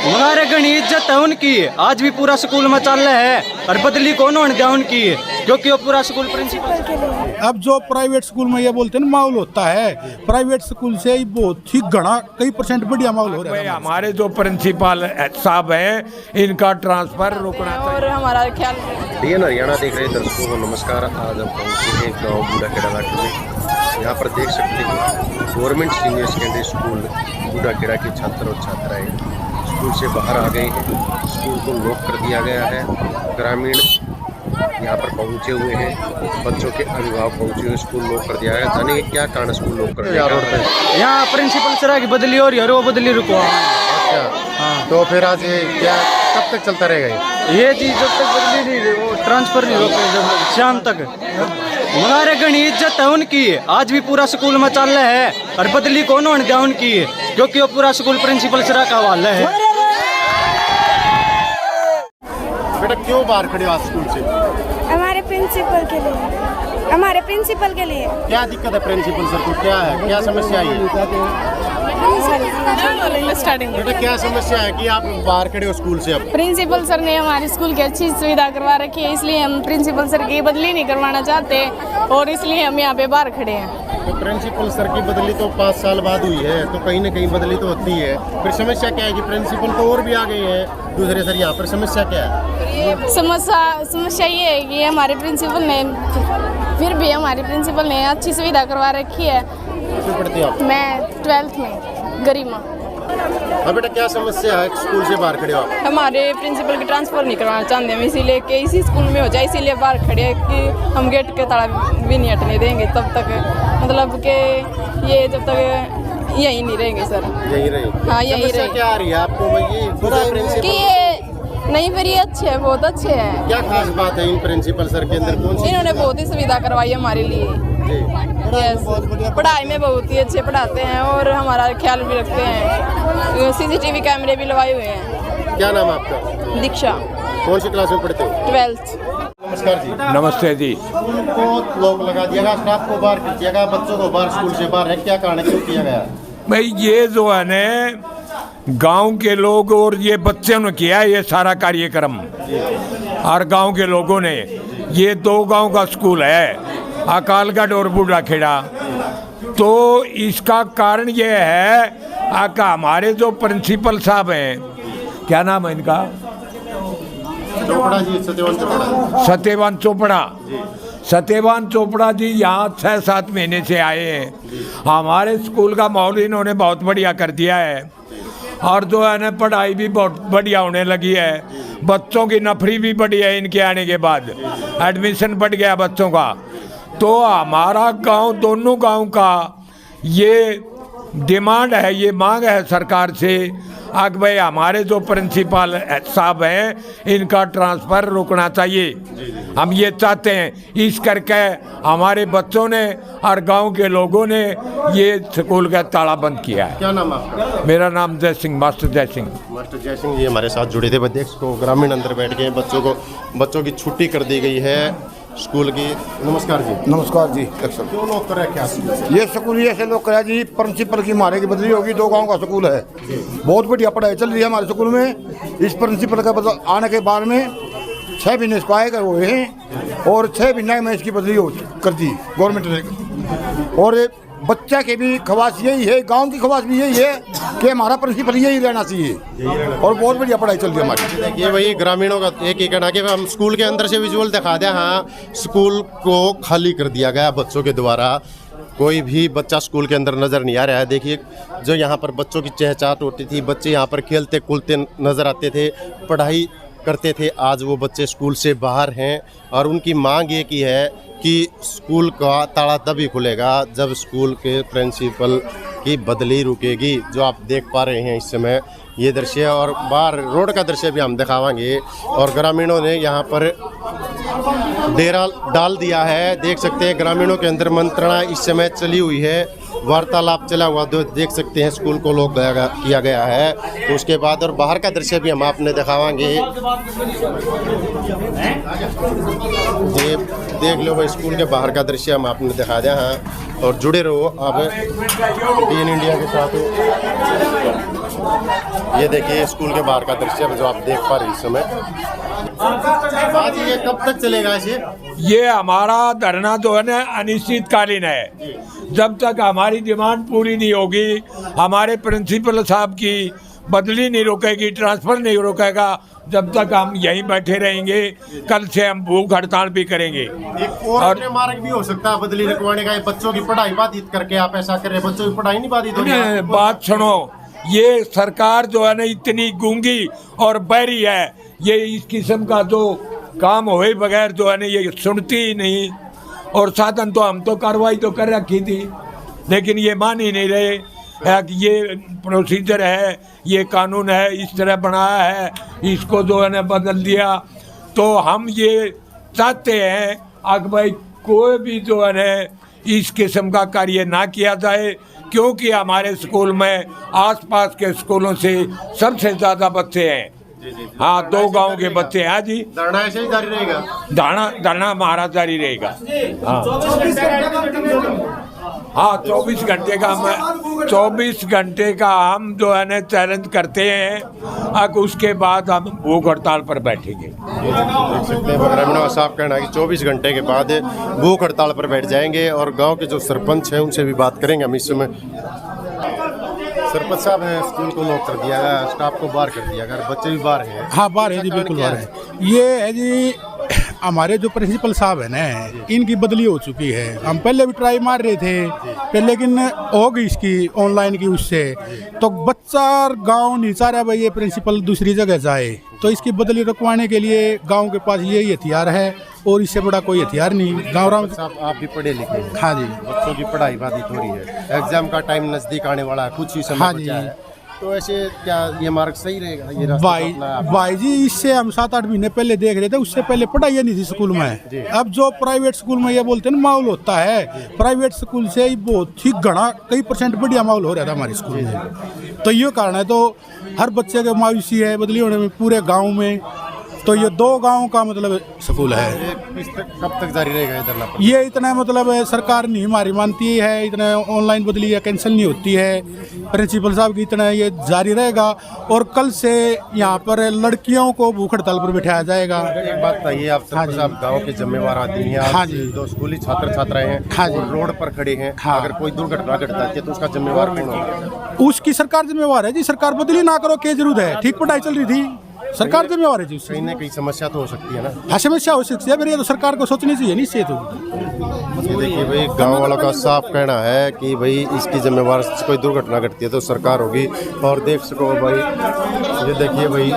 हमारे घनी इज्जत है उनकी, आज भी पूरा स्कूल में चल रहा है और बदली कौन होने दिया उनकी, क्योंकि वो पूरा स्कूल प्रिंसिपल। अब जो प्राइवेट स्कूल में ये बोलते हैं माहौल होता है, प्राइवेट स्कूल से बहुत ही घना कई % बढ़िया माहौल हो रहा है। हमारे जो प्रिंसिपल साहब हैं इनका ट्रांसफर रोकना और हमारा ख्याल DN हरियाणा देख रहे दर्शकों को नमस्कार। आज हम पहुंचे हैं गाँव बूढ़ाखेड़ा घाटी में। यहाँ पर देख सकते हैं गवर्नमेंट सीनियर सेकेंडरी स्कूल बूढ़ाखेड़ा के छात्र और छात्राएं स्कूल से बाहर आ गए हैं। स्कूल को लॉक कर दिया गया है। ग्रामीण यहाँ पर पहुंचे हुए हैं, बच्चों के अभिभावक पहुंचे हुए, स्कूल लॉक कर दिया गया। जाने क्या कारण स्कूल लॉक कर दिया गया? यहाँ प्रिंसिपल सर की बदली हो रही है और वो बदली रुको। हाँ, तो फिर आज ये क्या कब तक चलता रहेगा ये चीज जब तक बदली नहीं, वो ट्रांसफर नहीं रोके शाम तक। हमारे घनी इज्जत है उनकी, आज भी पूरा स्कूल में चल रहा है और बदली कौन होने दिया उनकी, क्योंकि वो पूरा स्कूल प्रिंसिपल सर का हवाला है। बेटा क्यों बाहर खड़े हो आज स्कूल से? हमारे प्रिंसिपल के लिए, हमारे प्रिंसिपल के लिए। क्या दिक्कत है प्रिंसिपल सर को? क्या है, क्या समस्या है? स्टार्टिंग बेटा क्या समस्या है कि आप बाहर खड़े हो स्कूल से? अब प्रिंसिपल सर ने हमारे स्कूल की अच्छी सुविधा करवा रखी है, इसलिए हम प्रिंसिपल सर की बदली नहीं करवाना चाहते और इसलिए हम यहाँ पे बाहर खड़े हैं। तो प्रिंसिपल सर की बदली तो 5 साल बाद हुई है, तो कहीं ना कहीं बदली तो होती है। फिर समस्या क्या है कि प्रिंसिपल तो और भी आ गए हैं दूसरे सर, यहाँ पर समस्या क्या है? समस्या ये है कि हमारे प्रिंसिपल ने फिर भी हमारे प्रिंसिपल ने अच्छी सुविधा करवा रखी है। किसमें पढ़ते हो आप? मैं 12th में गरिमा। हाँ बेटा क्या समस्या है, स्कूल से बाहर खड़े हो आप? हमारे प्रिंसिपल की ट्रांसफ़र नहीं करवाना चाहते हम, इसीलिए कि इसी स्कूल में हो जाए, इसीलिए बाहर खड़े हैं कि हम गेट के ताला भी नहीं हटने देंगे तब तक, मतलब कि ये जब तक यही नहीं रहेंगे सर। यही रहे? हाँ यही रहे। क्या आ रही है आपको भाई? कि ये नहीं, फिर ये अच्छे हैं, बहुत अच्छे हैं। क्या खास बात है इन प्रिंसिपल सर के अंदर? कौन सी? इन्होंने बहुत ही सुविधा करवाई है हमारे लिए। यस, पढ़ाई में बहुत ही अच्छे पढ़ाते हैं और हमारा ख्याल भी रखते हैं। CCTV कैमरे भी लगाए हुए हैं। क्या नाम है आपका? दीक्षा। कौन सी क्लास में पढ़ते हो? 12th। नमस्कार जी। नमस्ते जी। स्कूल को लॉक लगा दिया गया, स्टाफ को बाहर कर दिया गया, बच्चों को बाहर, स्कूल से बाहर है, क्या कारण है, क्यों किया गया? भाई ये जो है न गांव के लोग और ये बच्चों ने किया ये सारा कार्यक्रम, और गांव के लोगों ने, ये 2 गांव का स्कूल है अकालगढ़ और बूढ़ाखेड़ा। तो इसका कारण ये है कि हमारे जो प्रिंसिपल साहब हैं, क्या नाम है इनका? चोपड़ा जी, सत्यवान चोपड़ा। सत्यवान चोपड़ा। सत्यवान चोपड़ा जी यहाँ 6-7 महीने से आए हैं। हमारे स्कूल का माहौल इन्होंने बहुत बढ़िया कर दिया है और जो है ना पढ़ाई भी बहुत बढ़िया होने लगी है। बच्चों की नफरी भी बढ़ी है इनके आने के बाद, एडमिशन बढ़ गया बच्चों का। तो हमारा गांव, दोनों गांव का ये डिमांड है, ये मांग है सरकार से कि भाई हमारे जो प्रिंसिपल साहब हैं इनका ट्रांसफ़र रोकना चाहिए। हम ये चाहते हैं, इस करके हमारे बच्चों ने और गांव के लोगों ने ये स्कूल का ताला बंद किया है। क्या नाम है आपका? मेरा नाम जय सिंह, मास्टर जय सिंह। मास्टर जय सिंह जी हमारे साथ जुड़े थे। बच्चे को ग्रामीण अंदर बैठ गए, बच्चों की छुट्टी कर दी गई है स्कूल की। नमस्कार जी। नमस्कार जी। क्यों लॉक कर रखा है? ये स्कूल ऐसे लोग कराया जी, प्रिंसिपल की मारे की बदली होगी। 2 गांव का स्कूल है, बहुत बढ़िया पढ़ाई चल रही है हमारे स्कूल में। इस प्रिंसिपल का आने के बाद में 6 महीने इसको आएगा हुए हैं और 6 महीने में इसकी बदली कर दी गवर्नमेंट ने। और बच्चा के भी ख्वाहिश यही है, गांव की ख्वाहिश भी यही है कि हमारा प्रिंसिपल यही रहना चाहिए और बहुत बढ़िया पढ़ाई चल रही है हमारी। देखिए वही ग्रामीणों का एक ही कहना कि हम स्कूल के अंदर से विजुअल दिखा दें। हाँ, स्कूल को खाली कर दिया गया बच्चों के द्वारा, कोई भी बच्चा स्कूल के अंदर नज़र नहीं आ रहा है। देखिए जो यहाँ पर बच्चों की चहचहाट होती थी, बच्चे यहाँ पर खेलते कूदते नज़र आते थे, पढ़ाई करते थे, आज वो बच्चे स्कूल से बाहर हैं और उनकी मांग ये की है कि स्कूल का ताला तभी खुलेगा जब स्कूल के प्रिंसिपल की बदली रुकेगी। जो आप देख पा रहे हैं इस समय ये दृश्य, और बाहर रोड का दृश्य भी हम दिखावांगे। और ग्रामीणों ने यहाँ पर डेरा डाल दिया है, देख सकते हैं ग्रामीणों के अंदर मंत्रणा इस समय चली हुई है वार्तालाप चला हुआ देख सकते हैं। स्कूल को लॉक किया गया है। उसके बाद और बाहर का दृश्य भी हम आपने दिखावाएंगे। ये देख लो भाई, स्कूल के बाहर का दृश्य हम आपने दिखा दिया है। और जुड़े रहो अब DN इंडिया के साथ। ये देखिए स्कूल के बाहर का दृश्य जो आप देख पा रहे हैं इस समय। आज ये कब तक चलेगा ये हमारा धरना जो है ना अनिश्चितकालीन है। जब तक हमारी डिमांड पूरी नहीं होगी, हमारे प्रिंसिपल साहब की बदली नहीं रोकेगी, ट्रांसफर नहीं रोकेगा, जब तक हम यहीं बैठे रहेंगे। कल से हम भूख हड़ताल भी करेंगे। एक और मार्ग भी हो सकता है बदली रुकवाने का। बच्चों की पढ़ाई बाधित करके आप ऐसा कर रहे हैं, बच्चों की पढ़ाई नहीं बाधित होगी। बात सुनो, ये सरकार जो है ना इतनी गूंगी और बहरी है, ये इस किस्म का जो काम हुए बगैर जो है ना ये सुनती ही नहीं। और साधन तो हम तो कार्रवाई तो कर रखी थी, लेकिन ये मान ही नहीं रहे कि ये प्रोसीजर है, ये कानून है, इस तरह बनाया है, इसको जो है ना बदल दिया। तो हम ये चाहते हैं कि भाई कोई भी जो है ना इस किस्म का कार्य ना किया जाए, क्योंकि हमारे स्कूल में आसपास के स्कूलों से सबसे ज़्यादा बच्चे हैं। हाँ, 2 गांव के बच्चे हैं जी। धरना ऐसे ही जारी रहेगा? धरना हमारा जारी रहेगा। हाँ, 24 घंटे का हम 24 घंटे का हम जो है ना चैलेंज करते हैं। अब उसके बाद हम भूख हड़ताल पर बैठेंगे। देख सकते हैं बगरमना साहब कहना है कि 24 घंटे के बाद भूख हड़ताल पर बैठ जाएंगे। और गांव के जो सरपंच हैं उनसे भी बात करेंगे हम इस समय। सरपंच साहब ने स्कूल को लॉक कर दिया गया, स्टाफ को बाहर कर दिया गया, बच्चे भी बाहर हैं। हाँ, बाहर है जी, बिल्कुल बाहर है। ये है जी, हमारे जो प्रिंसिपल साहब है ना, इनकी बदली हो चुकी है। हम पहले भी ट्राई मार रहे थे पर लेकिन हो गई इसकी ऑनलाइन की उससे, तो बच्चा और गाँव नहीं चाह रहा भाई ये प्रिंसिपल दूसरी जगह जाए। तो इसकी बदली रुकवाने के लिए गांव के पास यही हथियार है और इससे बड़ा कोई हथियार नहीं। गाँव साहब आप भी पढ़े लिखे हैं। हाँ जी। बच्चों की पढ़ाई बाधित हो रही है, एग्जाम का टाइम नजदीक आने वाला है, कुछ ही समय बचा है। तो ऐसे क्या ये मार्ग सही रहेगा? ये भाई जी, इससे हम 7-8 महीने पहले देख रहे थे, उससे पहले पढ़ाई नहीं थी स्कूल में। अब जो प्राइवेट स्कूल में ये बोलते हैं ना माहौल होता है, प्राइवेट स्कूल से ही बहुत ही घना कई % बढ़िया माहौल हो रहा था हमारे स्कूल में। तो ये कारण है, तो हर बच्चे के मायूसी है बदली होने में पूरे गाँव में। तो ये 2 गाँव का मतलब स्कूल है। कब तक जारी रहेगा धरना? ये इतना मतलब सरकार नहीं हमारी मानती है, इतना ऑनलाइन बदली या कैंसिल नहीं होती है। प्रिंसिपल साहब की इतना ये जारी रहेगा। और कल से यहाँ पर लड़कियों को भूख हड़ताल पर बिठाया जाएगा। एक बात बताइए, आप सरपंच साहब गाँव के जिम्मेवार आदमी हैं। हाँ जी। जो स्कूली छात्र छात्राएं हैं, हाँ जी, रोड पर खड़े हैं। हाँ। अगर कोई दुर्घटना घट जाती है तो उसका जिम्मेवार कौन होगा? उसकी सरकार जिम्मेवार है जी। सरकार बदली ना करो, क्या जरूरत है? ठीक पढ़ाई चल रही थी, सरकार जिम्मेवार है जी। कहीं ना कहीं समस्या तो हो सकती है ना। हाँ, समस्या हो सकती है, फिर ये तो सरकार को सोचनी चाहिए नहीं से। तो ये देखिए भाई, गांव वालों का साफ कहना है कि भाई इसकी जिम्मेवार कोई दुर्घटना घटती है तो सरकार होगी। और देख सको भाई, ये देखिए भाई